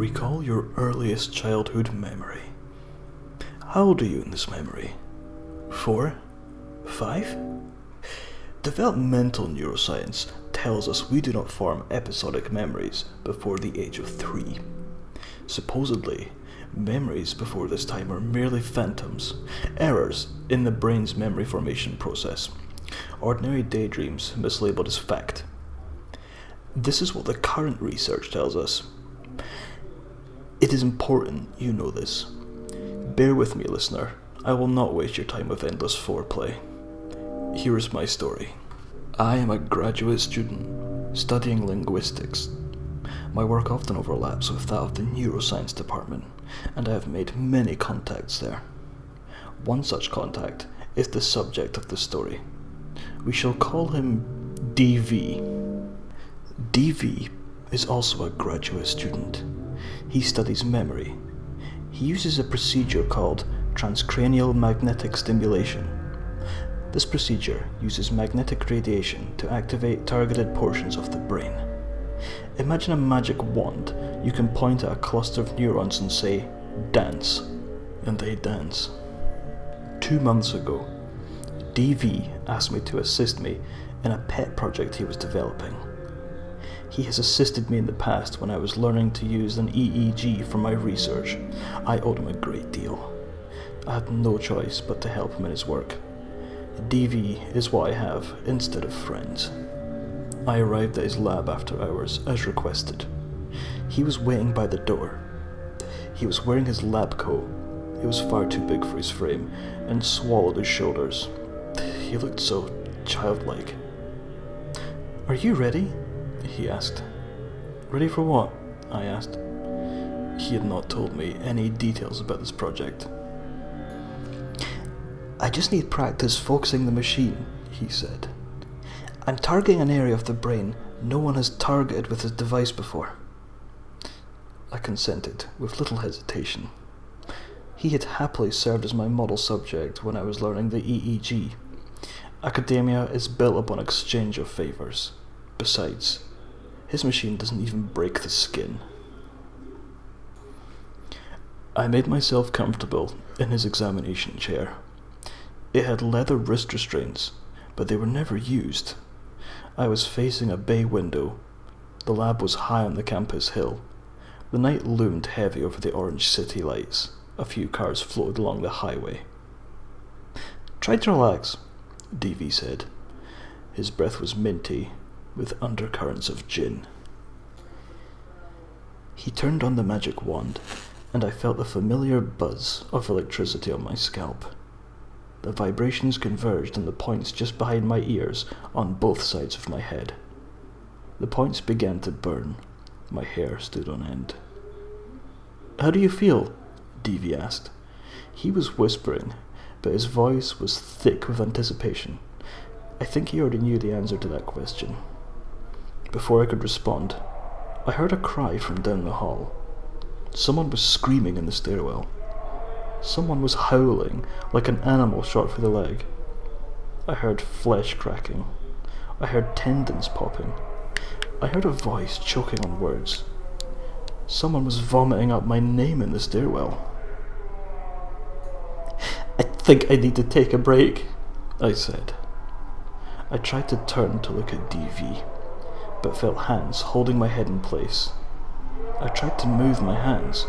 Recall your earliest childhood memory. How old are you in this memory? 4? 5? Developmental neuroscience tells us we do not form episodic memories before the age of 3. Supposedly, memories before this time are merely phantoms, errors in the brain's memory formation process, ordinary daydreams mislabeled as fact. This is what the current research tells us. It is important you know this. Bear with me, listener. I will not waste your time with endless foreplay. Here is my story. I am a graduate student studying linguistics. My work often overlaps with that of the neuroscience department, and I have made many contacts there. One such contact is the subject of the story. We shall call him DV. DV is also a graduate student. He studies memory. He uses a procedure called transcranial magnetic stimulation. This procedure uses magnetic radiation to activate targeted portions of the brain. Imagine a magic wand you can point at a cluster of neurons and say, "Dance," and they dance. 2 months ago, DV asked me to assist me in a pet project he was developing. He has assisted me in the past when I was learning to use an EEG for my research. I owed him a great deal. I had no choice but to help him in his work. DV is what I have instead of friends. I arrived at his lab after hours, as requested. He was waiting by the door. He was wearing his lab coat. It was far too big for his frame, and swallowed his shoulders. He looked so childlike. "Are you ready?" he asked. "Ready for what?" I asked. He had not told me any details about this project. "I just need practice focusing the machine," he said. "I'm targeting an area of the brain no one has targeted with this device before." I consented, with little hesitation. He had happily served as my model subject when I was learning the EEG. Academia is built upon exchange of favours. Besides, his machine doesn't even break the skin. I made myself comfortable in his examination chair. It had leather wrist restraints, but they were never used. I was facing a bay window. The lab was high on the campus hill. The night loomed heavy over the orange city lights. A few cars floated along the highway. "Try to relax," DV said. His breath was minty, with undercurrents of gin. He turned on the magic wand, and I felt the familiar buzz of electricity on my scalp. The vibrations converged on the points just behind my ears on both sides of my head. The points began to burn. My hair stood on end. "How do you feel?" DV asked. He was whispering, but his voice was thick with anticipation. I think he already knew the answer to that question. Before I could respond, I heard a cry from down the hall. Someone was screaming in the stairwell. Someone was howling like an animal shot through the leg. I heard flesh cracking. I heard tendons popping. I heard a voice choking on words. Someone was vomiting up my name in the stairwell. "I think I need to take a break," I said. I tried to turn to look at DV, but felt hands holding my head in place. I tried to move my hands,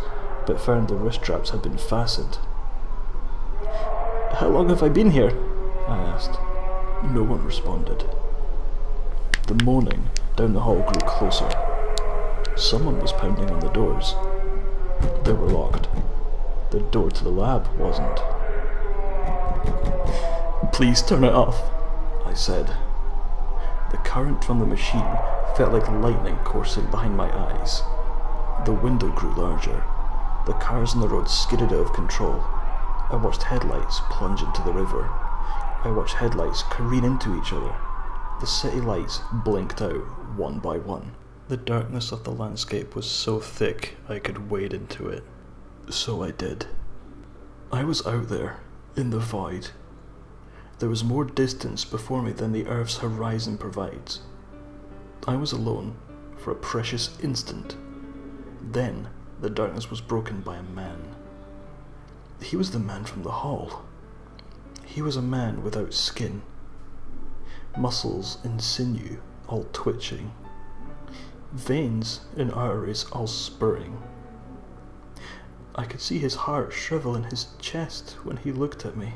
but found the wrist straps had been fastened. "How long have I been here?" I asked. No one responded. The moaning down the hall grew closer. Someone was pounding on the doors. They were locked. The door to the lab wasn't. "Please turn it off," I said. The current from the machine felt like lightning coursing behind my eyes. The window grew larger. The cars on the road skidded out of control. I watched headlights plunge into the river. I watched headlights careen into each other. The city lights blinked out one by one. The darkness of the landscape was so thick I could wade into it. So I did. I was out there, in the void. There was more distance before me than the Earth's horizon provides. I was alone for a precious instant. Then The darkness was broken by a man. He was the man from the hall. He was a man without skin, muscles and sinew all twitching, veins and arteries all spurring. I could see his heart shrivel in his chest when he looked at me.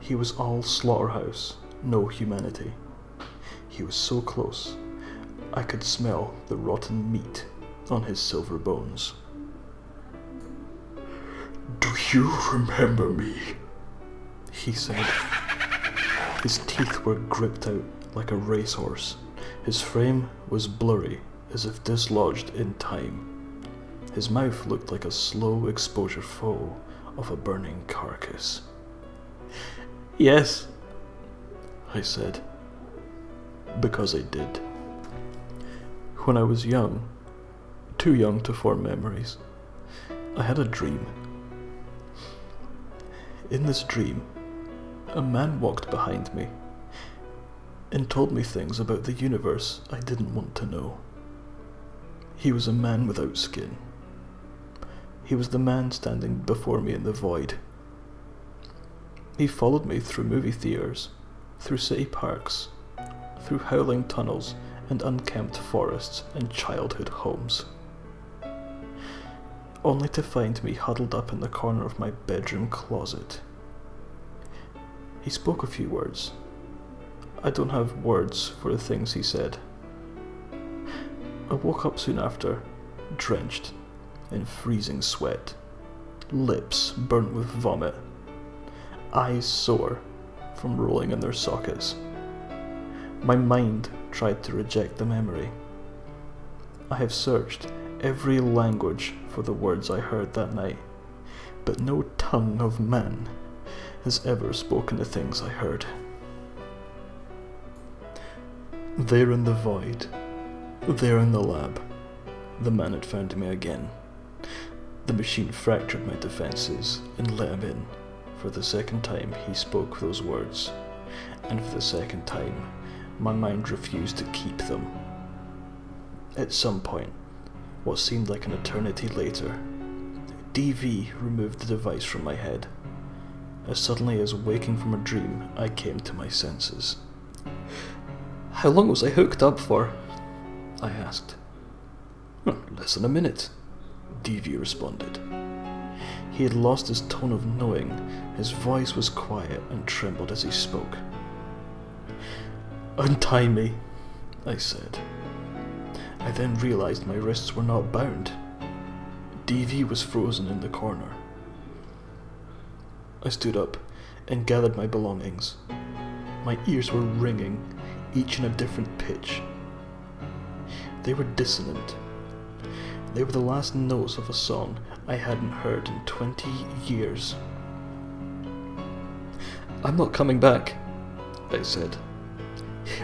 He was all slaughterhouse, no humanity. He was so close, I could smell the rotten meat on his silver bones. "Do you remember me?" he said. His teeth were gripped out like a racehorse. His frame was blurry, as if dislodged in time. His mouth looked like a slow exposure photo of a burning carcass. "Yes," I said, because I did. When I was young, too young to form memories, I had a dream. In this dream, a man walked behind me and told me things about the universe I didn't want to know. He was a man without skin. He was the man standing before me in the void. He followed me through movie theaters, through city parks, through howling tunnels and unkempt forests and childhood homes, only to find me huddled up in the corner of my bedroom closet. He spoke a few words. I don't have words for the things he said. I woke up soon after, drenched in freezing sweat, lips burnt with vomit, eyes sore from rolling in their sockets. My mind tried to reject the memory. I have searched every language for the words I heard that night, but no tongue of man has ever spoken the things I heard. There in the void, there in the lab, the man had found me again. The machine fractured my defenses and let him in. For the second time he spoke those words, and for the second time my mind refused to keep them. At some point, what seemed like an eternity later, DV removed the device from my head. As suddenly as waking from a dream, I came to my senses. "How long was I hooked up for?" I asked. "Less than a minute," DV responded. He had lost his tone of knowing. His voice was quiet and trembled as he spoke. "Untie me," I said. I then realized my wrists were not bound. DV was frozen in the corner. I stood up and gathered my belongings. My ears were ringing, each in a different pitch. They were dissonant. They were the last notes of a song I hadn't heard in 20 years. "I'm not coming back," I said.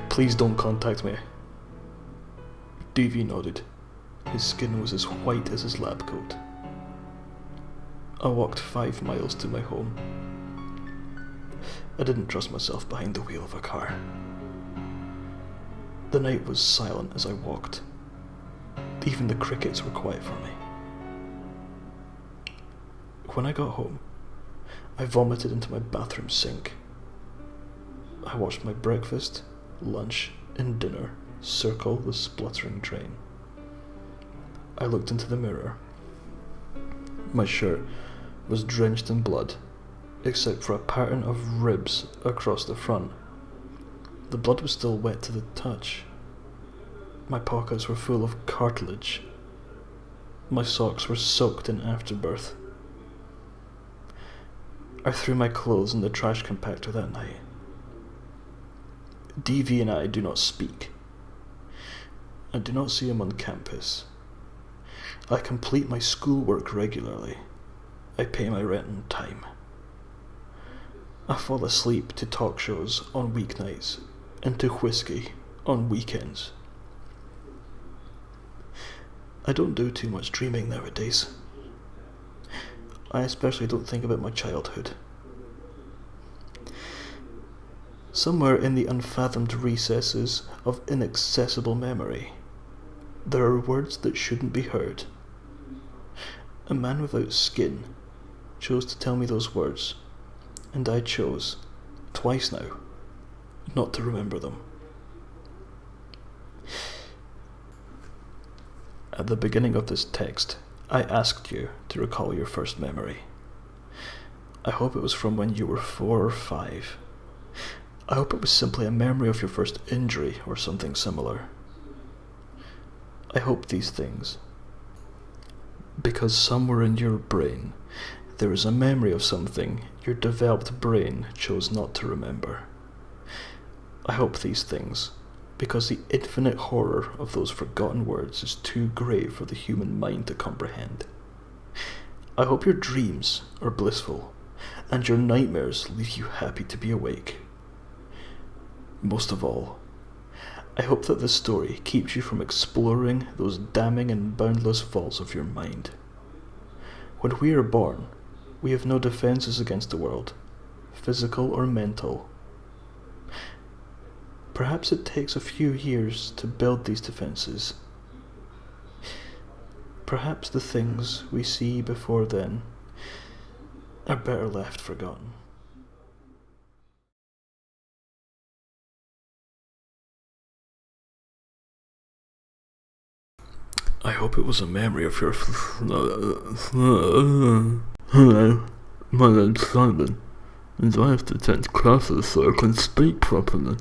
"Please don't contact me." DV nodded. His skin was as white as his lab coat. I walked 5 miles to my home. I didn't trust myself behind the wheel of a car. The night was silent as I walked. Even the crickets were quiet for me. When I got home, I vomited into my bathroom sink. I watched my breakfast, lunch, and dinner circle the spluttering drain. I looked into the mirror. My shirt was drenched in blood, except for a pattern of ribs across the front. The blood was still wet to the touch. My pockets were full of cartilage. My socks were soaked in afterbirth. I threw my clothes in the trash compactor that night. DV and I do not speak. I do not see him on campus. I complete my schoolwork regularly. I pay my rent on time. I fall asleep to talk shows on weeknights and to whiskey on weekends. I don't do too much dreaming nowadays. I especially don't think about my childhood. Somewhere in the unfathomed recesses of inaccessible memory, there are words that shouldn't be heard, A man without skin chose to tell me those words, and I chose, twice now, not to remember them. At the beginning of this text, I asked you to recall your first memory. I hope it was from when you were 4 or 5. I hope it was simply a memory of your first injury or something similar. I hope these things, because somewhere in your brain there is a memory of something your developed brain chose not to remember. I hope these things, because the infinite horror of those forgotten words is too great for the human mind to comprehend. I hope your dreams are blissful, and your nightmares leave you happy to be awake. Most of all, I hope that this story keeps you from exploring those damning and boundless vaults of your mind. When we are born, we have no defenses against the world, physical or mental. Perhaps it takes a few years to build these defenses. Perhaps the things we see before then are better left forgotten. I hope it was a memory of your... Hello, my name's Simon, and I have to attend classes so I can speak properly.